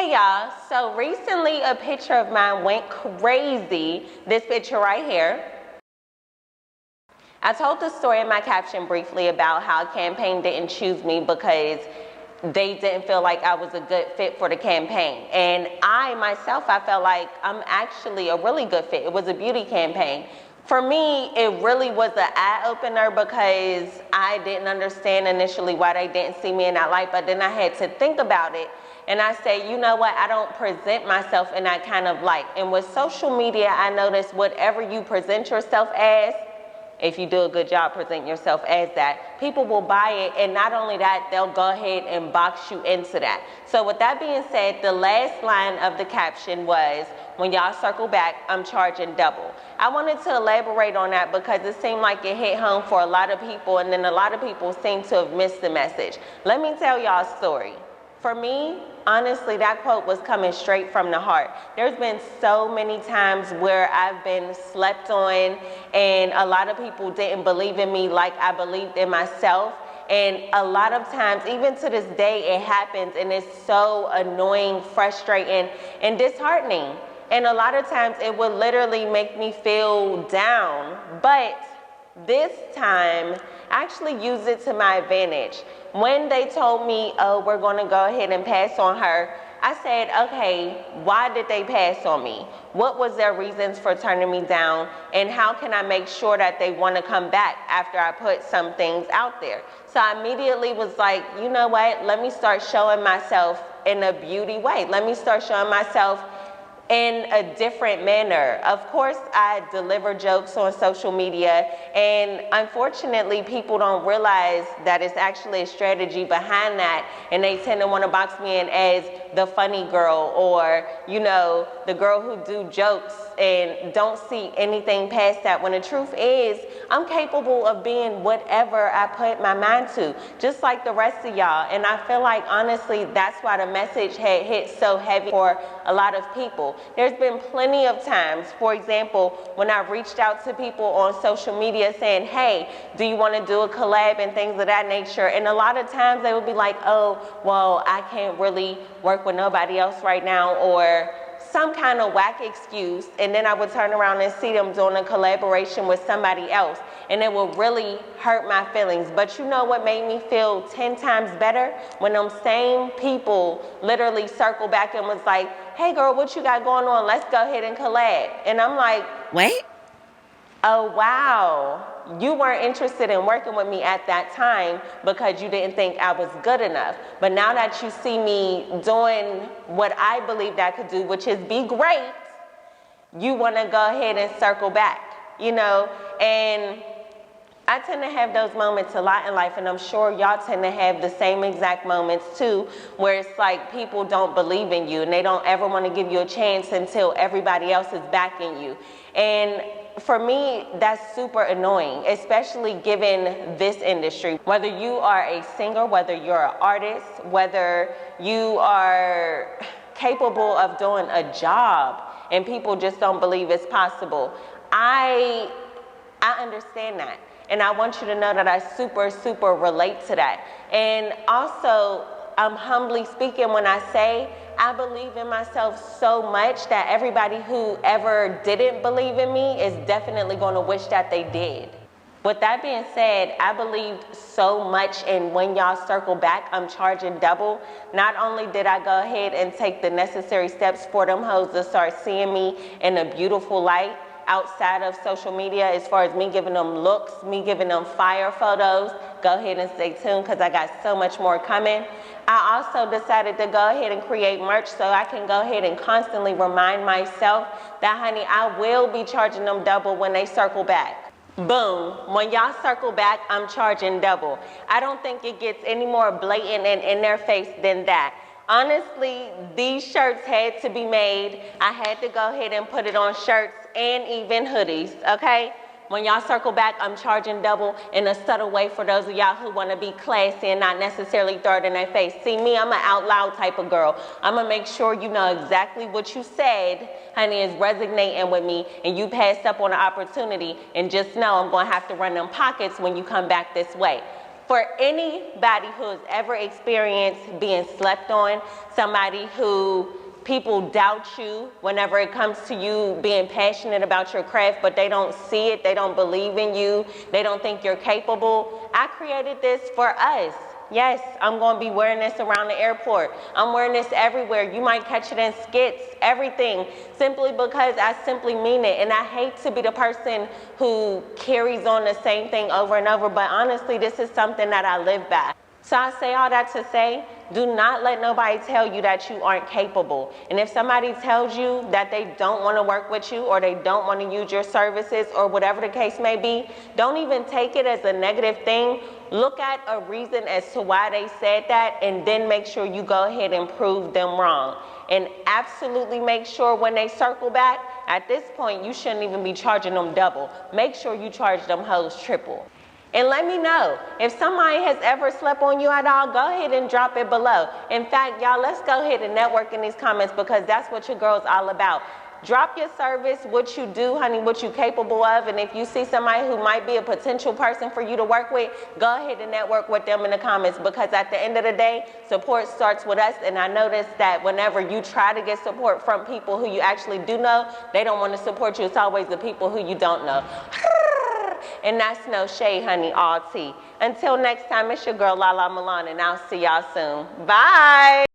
Hey y'all, so recently a picture of mine went crazy. This picture right here. I told the story in my caption briefly about how a campaign didn't choose me because they didn't feel like I was a good fit for the campaign. And I felt like I'm actually a really good fit. It was a beauty campaign. For me, it really was an eye-opener because I didn't understand initially why they didn't see me in that light, but then I had to think about it. And I say, you know what, I don't present myself in that kind of light. And with social media, I noticed whatever you present yourself as, if you do a good job presenting yourself as that, people will buy it. And not only that, they'll go ahead and box you into that. So with that being said, the last line of the caption was, when y'all circle back, I'm charging double. I wanted to elaborate on that because it seemed like it hit home for a lot of people, and then a lot of people seem to have missed the message. Let me tell y'all a story. For me, honestly, that quote was coming straight from the heart. There's been so many times where I've been slept on and a lot of people didn't believe in me like I believed in myself. And a lot of times, even to this day, it happens and it's so annoying, frustrating, and disheartening. And a lot of times it would literally make me feel down. But this time, I actually used it to my advantage. When they told me, oh, we're going to go ahead and pass on her, I said, okay, why did they pass on me? What was their reasons for turning me down? And how can I make sure that they want to come back after I put some things out there? So I immediately was like, you know what? Let me start showing myself in a beauty way. Let me start showing myself in a different manner. Of course, I deliver jokes on social media, and unfortunately, people don't realize that it's actually a strategy behind that, and they tend to want to box me in as the funny girl or, you know, the girl who do jokes and don't see anything past that, when the truth is, I'm capable of being whatever I put my mind to, just like the rest of y'all. And I feel like, honestly, that's why the message had hit so heavy for a lot of people. There's been plenty of times, for example, when I've reached out to people on social media saying, hey, do you want to do a collab and things of that nature? And a lot of times they would be like, oh, well, I can't really work with nobody else right now, or some kind of whack excuse, and then I would turn around and see them doing a collaboration with somebody else, and it would really hurt my feelings. But you know what made me feel 10 times better? When them same people literally circle back and was like, hey girl, what you got going on? Let's go ahead and collab. And I'm like, wait. Oh, wow. You weren't interested in working with me at that time because you didn't think I was good enough. But now that you see me doing what I believed I could do, which is be great, you want to go ahead and circle back, you know? And I tend to have those moments a lot in life, and I'm sure y'all tend to have the same exact moments too, where it's like people don't believe in you and they don't ever want to give you a chance until everybody else is backing you. And for me, that's super annoying, especially given this industry. Whether you are a singer, whether you're an artist, whether you are capable of doing a job and people just don't believe it's possible. I understand that. And I want you to know that I super relate to that. And also, I'm humbly speaking when I say I believe in myself so much that everybody who ever didn't believe in me is definitely going to wish that they did. With that being said, I believed so much in when y'all circle back, I'm charging double. Not only did I go ahead and take the necessary steps for them hoes to start seeing me in a beautiful light outside of social media, as far as me giving them looks, me giving them fire photos. Go ahead and stay tuned because I got so much more coming. I also decided to go ahead and create merch so I can go ahead and constantly remind myself that, honey, I will be charging them double when they circle back. Boom. When y'all circle back, I'm charging double. I don't think it gets any more blatant and in their face than that. Honestly, these shirts had to be made. I had to go ahead and put it on shirts and even hoodies, okay? When y'all circle back, I'm charging double in a subtle way for those of y'all who want to be classy and not necessarily throw it in their face. See, me, I'm an out loud type of girl. I'm going to make sure you know exactly what you said, honey, is resonating with me, and you passed up on an opportunity, and just know I'm going to have to run them pockets when you come back this way. For anybody who has ever experienced being slept on, somebody who people doubt you whenever it comes to you being passionate about your craft, but they don't see it, they don't believe in you, they don't think you're capable, I created this for us. Yes, I'm going to be wearing this around the airport. I'm wearing this everywhere. You might catch it in skits, everything, simply because I simply mean it. And I hate to be the person who carries on the same thing over and over, but honestly, this is something that I live by. So I say all that to say, do not let nobody tell you that you aren't capable. And if somebody tells you that they don't want to work with you or they don't want to use your services or whatever the case may be, don't even take it as a negative thing. Look at a reason as to why they said that and then make sure you go ahead and prove them wrong. And absolutely make sure when they circle back, at this point, you shouldn't even be charging them double. Make sure you charge them hoes triple. And let me know, if somebody has ever slept on you at all, go ahead and drop it below. In fact, y'all, let's go ahead and network in these comments because that's what your girl's all about. Drop your service, what you do, honey, what you're capable of. And if you see somebody who might be a potential person for you to work with, go ahead and network with them in the comments because at the end of the day, support starts with us. And I noticed that whenever you try to get support from people who you actually do know, they don't want to support you. It's always the people who you don't know. And that's no shade, honey, all tea. Until next time, it's your girl, LaLa Milan, and I'll see y'all soon. Bye.